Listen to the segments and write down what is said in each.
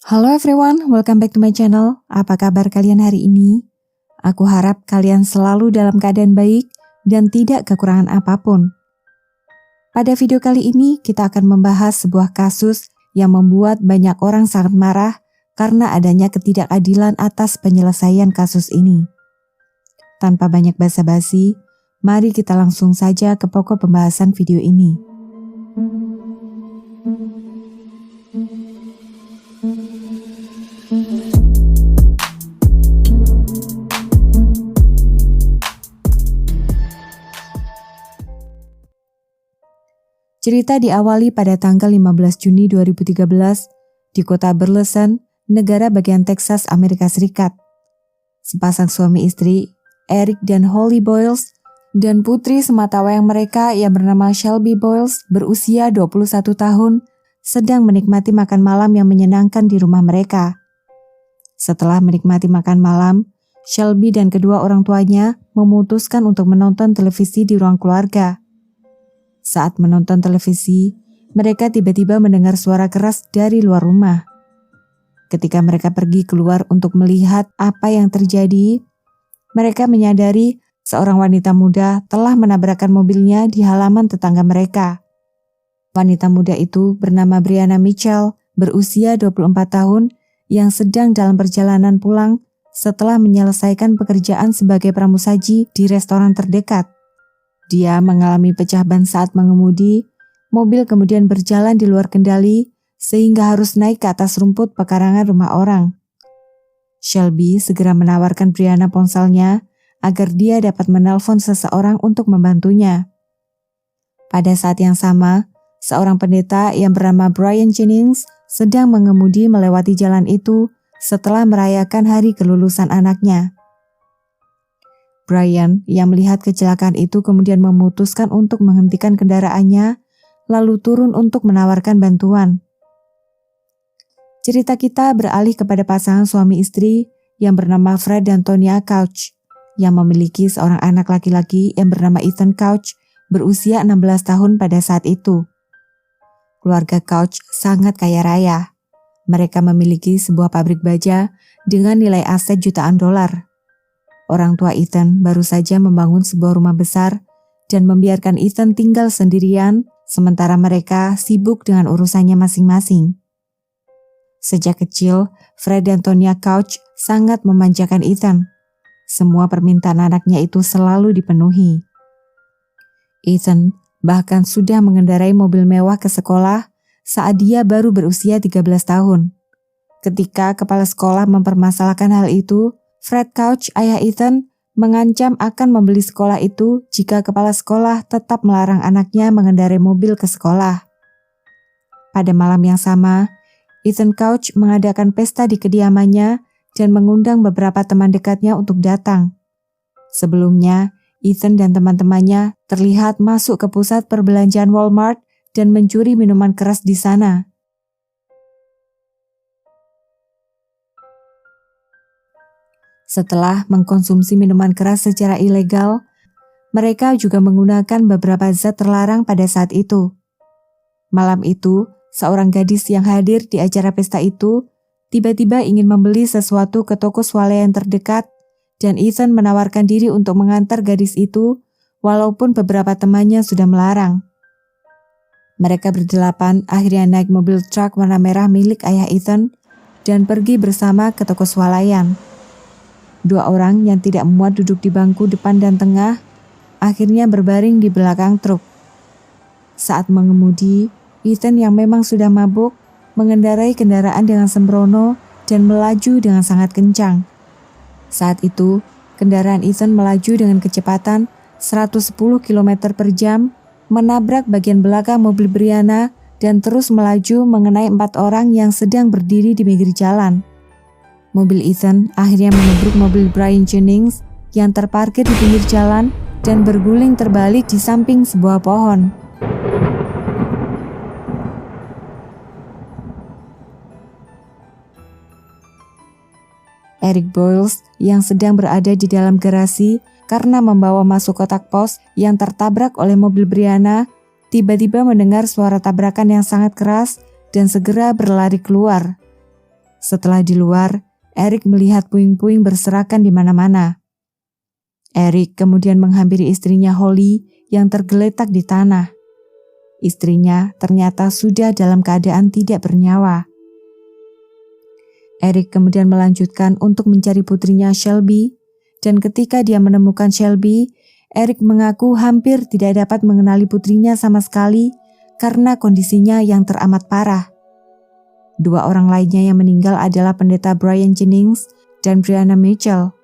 Halo everyone, welcome back to my channel. Apa kabar kalian hari ini? Aku harap kalian selalu dalam keadaan baik dan tidak kekurangan apapun. Pada video kali ini kita akan membahas sebuah kasus yang membuat banyak orang sangat marah karena adanya ketidakadilan atas penyelesaian kasus ini. Tanpa banyak basa-basi, mari kita langsung saja ke pokok pembahasan video ini. Cerita diawali pada tanggal 15 Juni 2013 di kota Burleson, negara bagian Texas, Amerika Serikat. Sepasang suami istri, Eric dan Holly Boyles, dan putri sematawayang mereka yang bernama Shelby Boyles berusia 21 tahun, sedang menikmati makan malam yang menyenangkan di rumah mereka. Setelah menikmati makan malam, Shelby dan kedua orang tuanya memutuskan untuk menonton televisi di ruang keluarga. Saat menonton televisi, mereka tiba-tiba mendengar suara keras dari luar rumah. Ketika mereka pergi keluar untuk melihat apa yang terjadi, mereka menyadari seorang wanita muda telah menabrakkan mobilnya di halaman tetangga mereka. Wanita muda itu bernama Brianna Mitchell, berusia 24 tahun, yang sedang dalam perjalanan pulang setelah menyelesaikan pekerjaan sebagai pramusaji di restoran terdekat. Dia mengalami pecah ban saat mengemudi, mobil kemudian berjalan di luar kendali sehingga harus naik ke atas rumput pekarangan rumah orang. Shelby segera menawarkan Brianna ponselnya agar dia dapat menelpon seseorang untuk membantunya. Pada saat yang sama, seorang pendeta yang bernama Brian Jennings sedang mengemudi melewati jalan itu setelah merayakan hari kelulusan anaknya. Brian yang melihat kecelakaan itu kemudian memutuskan untuk menghentikan kendaraannya, lalu turun untuk menawarkan bantuan. Cerita kita beralih kepada pasangan suami istri yang bernama Fred dan Tonya Couch, yang memiliki seorang anak laki-laki yang bernama Ethan Couch, berusia 16 tahun pada saat itu. Keluarga Couch sangat kaya raya. Mereka memiliki sebuah pabrik baja dengan nilai aset jutaan dolar. Orang tua Ethan baru saja membangun sebuah rumah besar dan membiarkan Ethan tinggal sendirian sementara mereka sibuk dengan urusannya masing-masing. Sejak kecil, Fred dan Tonya Couch sangat memanjakan Ethan. Semua permintaan anaknya itu selalu dipenuhi. Ethan bahkan sudah mengendarai mobil mewah ke sekolah saat dia baru berusia 13 tahun. Ketika kepala sekolah mempermasalahkan hal itu, Fred Couch, ayah Ethan, mengancam akan membeli sekolah itu jika kepala sekolah tetap melarang anaknya mengendarai mobil ke sekolah. Pada malam yang sama, Ethan Couch mengadakan pesta di kediamannya dan mengundang beberapa teman dekatnya untuk datang. Sebelumnya, Ethan dan teman-temannya terlihat masuk ke pusat perbelanjaan Walmart dan mencuri minuman keras di sana. Setelah mengkonsumsi minuman keras secara ilegal, mereka juga menggunakan beberapa zat terlarang pada saat itu. Malam itu, seorang gadis yang hadir di acara pesta itu tiba-tiba ingin membeli sesuatu ke toko swalayan terdekat dan Ethan menawarkan diri untuk mengantar gadis itu walaupun beberapa temannya sudah melarang. Mereka berdelapan akhirnya naik mobil truk warna merah milik ayah Ethan dan pergi bersama ke toko swalayan. Dua orang yang tidak muat duduk di bangku depan dan tengah, akhirnya berbaring di belakang truk. Saat mengemudi, Ethan yang memang sudah mabuk, mengendarai kendaraan dengan sembrono dan melaju dengan sangat kencang. Saat itu, kendaraan Ethan melaju dengan kecepatan 110 km per jam, menabrak bagian belakang mobil Brianna dan terus melaju mengenai 4 orang yang sedang berdiri di pinggir jalan. Mobil Ethan akhirnya menubruk mobil Brian Jennings yang terparkir di pinggir jalan dan berguling terbalik di samping sebuah pohon. Eric Boyles yang sedang berada di dalam garasi karena membawa masuk kotak pos yang tertabrak oleh mobil Brianna, tiba-tiba mendengar suara tabrakan yang sangat keras dan segera berlari keluar. Setelah di luar, Eric melihat puing-puing berserakan di mana-mana. Eric kemudian menghampiri istrinya Holly yang tergeletak di tanah. Istrinya ternyata sudah dalam keadaan tidak bernyawa. Eric kemudian melanjutkan untuk mencari putrinya Shelby, dan ketika dia menemukan Shelby, Eric mengaku hampir tidak dapat mengenali putrinya sama sekali karena kondisinya yang teramat parah. 2 orang lainnya yang meninggal adalah pendeta Brian Jennings dan Brianna Mitchell.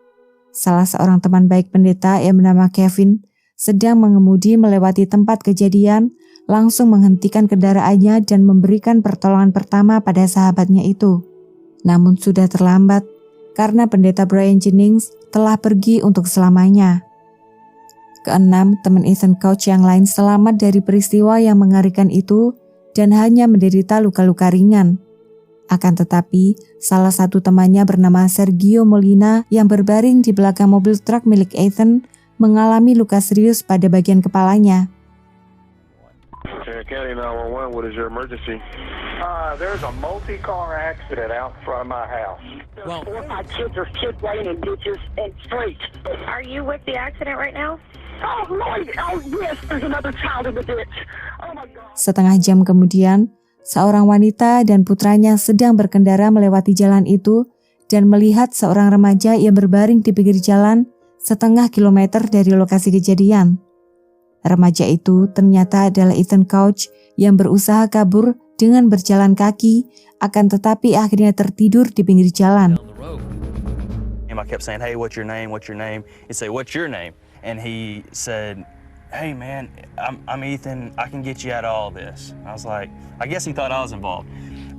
Salah seorang teman baik pendeta yang bernama Kevin sedang mengemudi melewati tempat kejadian, langsung menghentikan kendaraannya dan memberikan pertolongan pertama pada sahabatnya itu. Namun sudah terlambat karena pendeta Brian Jennings telah pergi untuk selamanya. Keenam, teman Ethan Couch yang lain selamat dari peristiwa yang mengerikan itu dan hanya menderita luka-luka ringan. Akan tetapi, salah satu temannya bernama Sergio Molina yang berbaring di belakang mobil truk milik Ethan mengalami luka serius pada bagian kepalanya. County 911, what is your emergency? There's a multi-car accident out in front of my house. Well, 4 or 5 kids are laying in ditches and streets. are you with the accident right now? Oh, Lord! Oh, yes, there's another child in the ditch. Oh, my God. Setengah jam kemudian, seorang wanita dan putranya sedang berkendara melewati jalan itu dan melihat seorang remaja yang berbaring di pinggir jalan setengah kilometer dari lokasi kejadian. Remaja itu ternyata adalah Ethan Couch yang berusaha kabur dengan berjalan kaki, akan tetapi akhirnya tertidur di pinggir jalan. I kept saying, "Hey, what's your name? What's your name?" He'd say, "What's your name?" And he said, "Hey, man, I'm Ethan. I can get you out of all this." I was like, I guess he thought I was involved,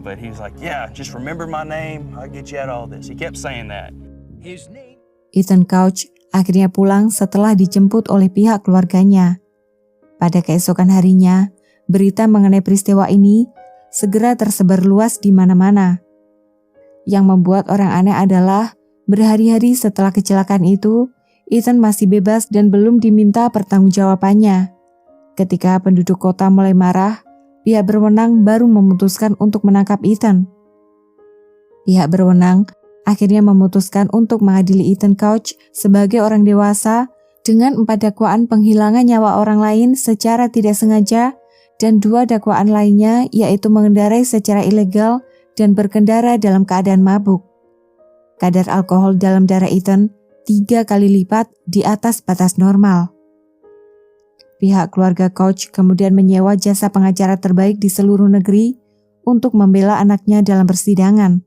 but he was like, "Yeah, just remember my name. I'll get you out of all this." He kept saying that. His name. Ethan Couch akhirnya pulang setelah dijemput oleh pihak keluarganya. Pada keesokan harinya, berita mengenai peristiwa ini segera tersebar luas di mana-mana. Yang membuat orang aneh adalah berhari-hari setelah kecelakaan itu, Ethan masih bebas dan belum diminta pertanggungjawabannya. Ketika penduduk kota mulai marah, pihak berwenang baru memutuskan untuk menangkap Ethan. Pihak berwenang akhirnya memutuskan untuk mengadili Ethan Couch sebagai orang dewasa dengan 4 dakwaan penghilangan nyawa orang lain secara tidak sengaja dan 2 dakwaan lainnya yaitu mengendarai secara ilegal dan berkendara dalam keadaan mabuk. Kadar alkohol dalam darah Ethan 3 kali lipat di atas batas normal. Pihak keluarga Couch kemudian menyewa jasa pengacara terbaik di seluruh negeri untuk membela anaknya dalam persidangan.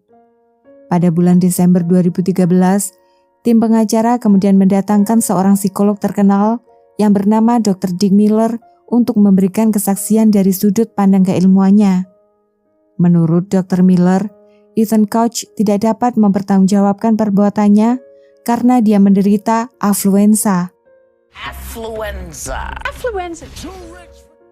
Pada bulan Desember 2013, tim pengacara kemudian mendatangkan seorang psikolog terkenal yang bernama Dr. Dick Miller untuk memberikan kesaksian dari sudut pandang keilmuannya. Menurut Dr. Miller, Ethan Couch tidak dapat mempertanggungjawabkan perbuatannya karena dia menderita afluenza. Affluenza.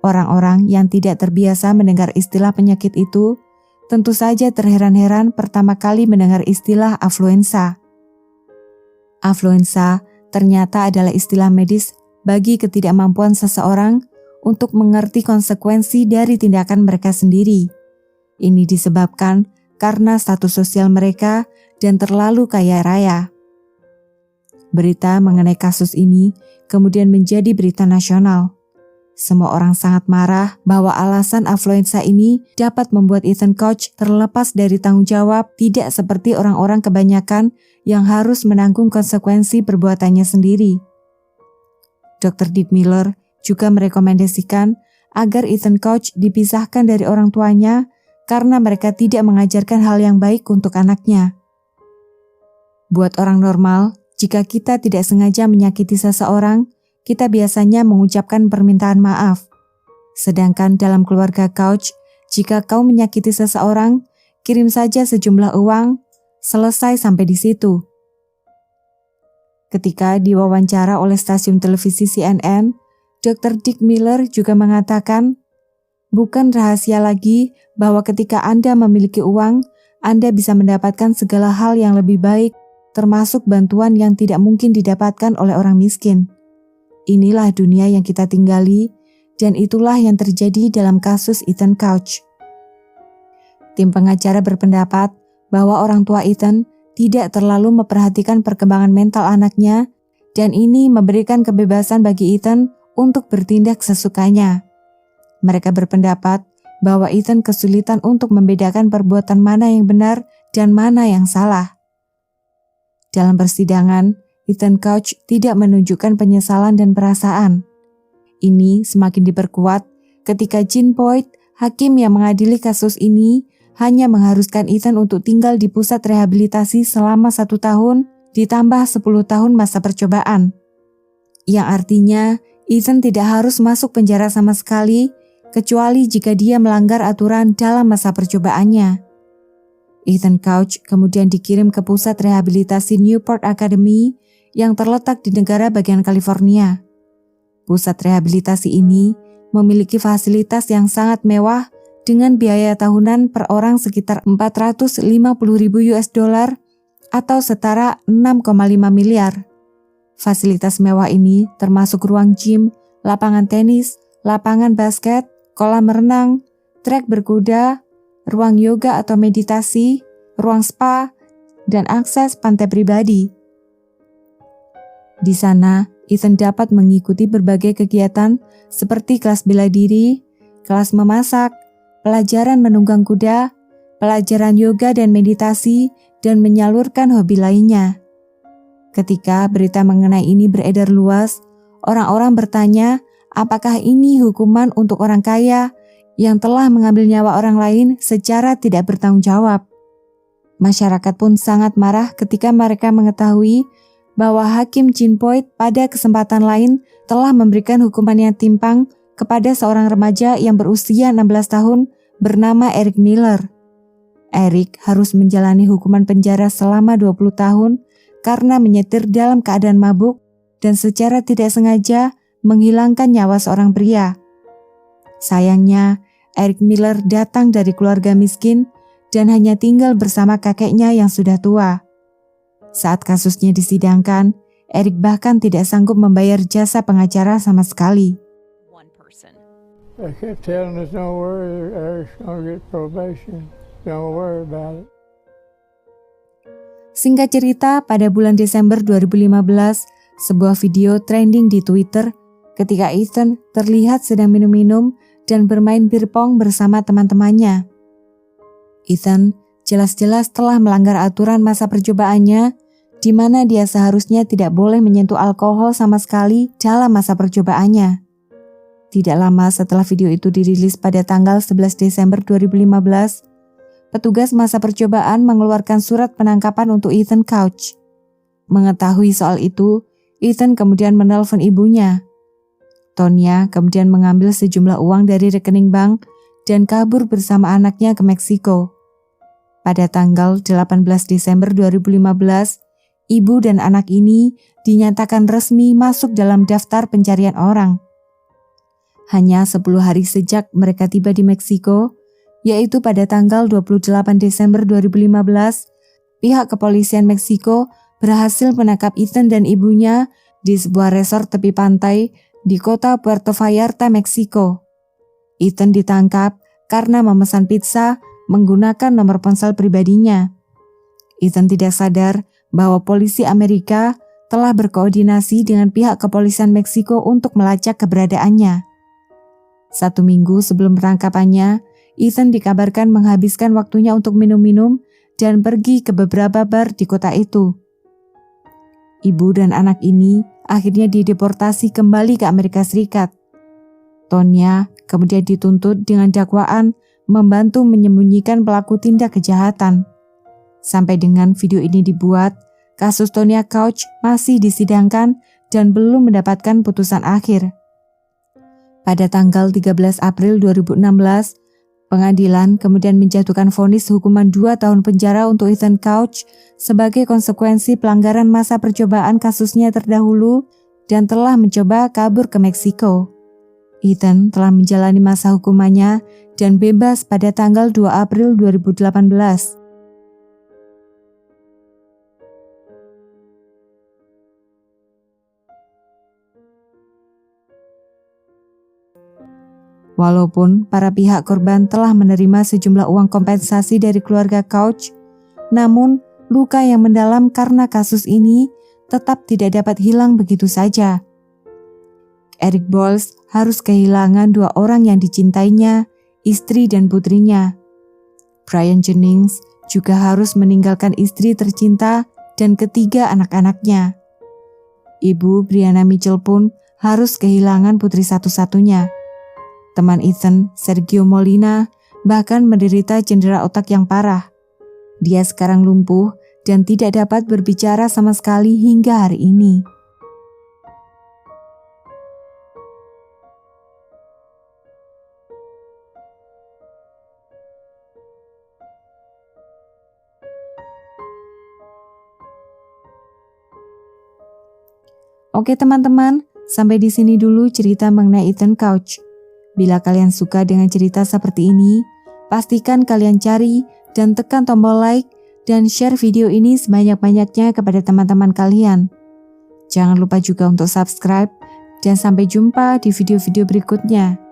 Orang-orang yang tidak terbiasa mendengar istilah penyakit itu tentu saja terheran-heran pertama kali mendengar istilah afluenza. Afluenza ternyata adalah istilah medis bagi ketidakmampuan seseorang untuk mengerti konsekuensi dari tindakan mereka sendiri. Ini disebabkan karena status sosial mereka dan terlalu kaya raya. Berita mengenai kasus ini kemudian menjadi berita nasional. Semua orang sangat marah bahwa alasan afluenza ini dapat membuat Ethan Couch terlepas dari tanggung jawab, tidak seperti orang-orang kebanyakan yang harus menanggung konsekuensi perbuatannya sendiri. Dr. Dick Miller juga merekomendasikan agar Ethan Couch dipisahkan dari orang tuanya karena mereka tidak mengajarkan hal yang baik untuk anaknya. Buat orang normal, jika kita tidak sengaja menyakiti seseorang, kita biasanya mengucapkan permintaan maaf. Sedangkan dalam keluarga Couch, jika kau menyakiti seseorang, kirim saja sejumlah uang, selesai sampai di situ. Ketika diwawancara oleh stasiun televisi CNN, Dr. Dick Miller juga mengatakan, bukan rahasia lagi bahwa ketika Anda memiliki uang, Anda bisa mendapatkan segala hal yang lebih baik, termasuk bantuan yang tidak mungkin didapatkan oleh orang miskin. Inilah dunia yang kita tinggali, dan itulah yang terjadi dalam kasus Ethan Couch. Tim pengacara berpendapat bahwa orang tua Ethan tidak terlalu memperhatikan perkembangan mental anaknya dan ini memberikan kebebasan bagi Ethan untuk bertindak sesukanya. Mereka berpendapat bahwa Ethan kesulitan untuk membedakan perbuatan mana yang benar dan mana yang salah. Dalam persidangan, Ethan Couch tidak menunjukkan penyesalan dan perasaan. Ini semakin diperkuat ketika Jean Boyd, hakim yang mengadili kasus ini, hanya mengharuskan Ethan untuk tinggal di pusat rehabilitasi selama 1 tahun ditambah 10 tahun masa percobaan. Yang artinya Ethan tidak harus masuk penjara sama sekali kecuali jika dia melanggar aturan dalam masa percobaannya. Ethan Couch kemudian dikirim ke pusat rehabilitasi Newport Academy yang terletak di negara bagian California. Pusat rehabilitasi ini memiliki fasilitas yang sangat mewah dengan biaya tahunan per orang sekitar $450.000 atau setara 6,5 miliar. Fasilitas mewah ini termasuk ruang gym, lapangan tenis, lapangan basket, kolam renang, trek berkuda, ruang yoga atau meditasi, ruang spa, dan akses pantai pribadi. Di sana, Ethan dapat mengikuti berbagai kegiatan seperti kelas bela diri, kelas memasak, pelajaran menunggang kuda, pelajaran yoga dan meditasi, dan menyalurkan hobi lainnya. Ketika berita mengenai ini beredar luas, orang-orang bertanya apakah ini hukuman untuk orang kaya yang telah mengambil nyawa orang lain secara tidak bertanggung jawab. Masyarakat pun sangat marah ketika mereka mengetahui bahwa Hakim Jean Boyd pada kesempatan lain telah memberikan hukuman yang timpang kepada seorang remaja yang berusia 16 tahun bernama Eric Miller. Eric harus menjalani hukuman penjara selama 20 tahun karena menyetir dalam keadaan mabuk dan secara tidak sengaja menghilangkan nyawa seorang pria. Sayangnya, Eric Miller datang dari keluarga miskin dan hanya tinggal bersama kakeknya yang sudah tua. Saat kasusnya disidangkan, Eric bahkan tidak sanggup membayar jasa pengacara sama sekali. They kept telling us, don't worry, Eric's gonna get probation. Don't worry about it. Singkat cerita, pada bulan Desember 2015, sebuah video trending di Twitter ketika Ethan terlihat sedang minum-minum dan bermain bir pong bersama teman-temannya. Ethan jelas-jelas telah melanggar aturan masa percobaannya, di mana dia seharusnya tidak boleh menyentuh alkohol sama sekali dalam masa percobaannya. Tidak lama setelah video itu dirilis pada tanggal 11 Desember 2015, petugas masa percobaan mengeluarkan surat penangkapan untuk Ethan Couch. Mengetahui soal itu, Ethan kemudian menelpon ibunya. Tonya kemudian mengambil sejumlah uang dari rekening bank dan kabur bersama anaknya ke Meksiko. Pada tanggal 18 Desember 2015, ibu dan anak ini dinyatakan resmi masuk dalam daftar pencarian orang. Hanya 10 hari sejak mereka tiba di Meksiko, yaitu pada tanggal 28 Desember 2015, pihak kepolisian Meksiko berhasil menangkap Ethan dan ibunya di sebuah resort tepi pantai di kota Puerto Vallarta, Meksiko. Ethan ditangkap karena memesan pizza menggunakan nomor ponsel pribadinya. Ethan tidak sadar bahwa polisi Amerika telah berkoordinasi dengan pihak kepolisian Meksiko untuk melacak keberadaannya. 1 minggu sebelum penangkapannya, Ethan dikabarkan menghabiskan waktunya untuk minum-minum dan pergi ke beberapa bar di kota itu. Ibu dan anak ini akhirnya dideportasi kembali ke Amerika Serikat. Tonya kemudian dituntut dengan dakwaan membantu menyembunyikan pelaku tindak kejahatan. Sampai dengan video ini dibuat, kasus Tonya Couch masih disidangkan dan belum mendapatkan putusan akhir. Pada tanggal 13 April 2016, pengadilan kemudian menjatuhkan vonis hukuman 2 tahun penjara untuk Ethan Couch sebagai konsekuensi pelanggaran masa percobaan kasusnya terdahulu dan telah mencoba kabur ke Meksiko. Ethan telah menjalani masa hukumannya dan bebas pada tanggal 2 April 2018. Walaupun para pihak korban telah menerima sejumlah uang kompensasi dari keluarga Couch, Namun, luka yang mendalam karena kasus ini tetap tidak dapat hilang begitu saja. Eric Bolles harus kehilangan 2 orang yang dicintainya, istri dan putrinya. Brian Jennings juga harus meninggalkan istri tercinta dan ketiga anak-anaknya. Ibu Brianna Mitchell pun harus kehilangan putri satu-satunya. Teman Ethan, Sergio Molina, bahkan menderita cedera otak yang parah. Dia sekarang lumpuh dan tidak dapat berbicara sama sekali hingga hari ini. Oke teman-teman, sampai di sini dulu cerita mengenai Ethan Couch. Bila kalian suka dengan cerita seperti ini, pastikan kalian cari dan tekan tombol like dan share video ini sebanyak-banyaknya kepada teman-teman kalian. Jangan lupa juga untuk subscribe dan sampai jumpa di video-video berikutnya.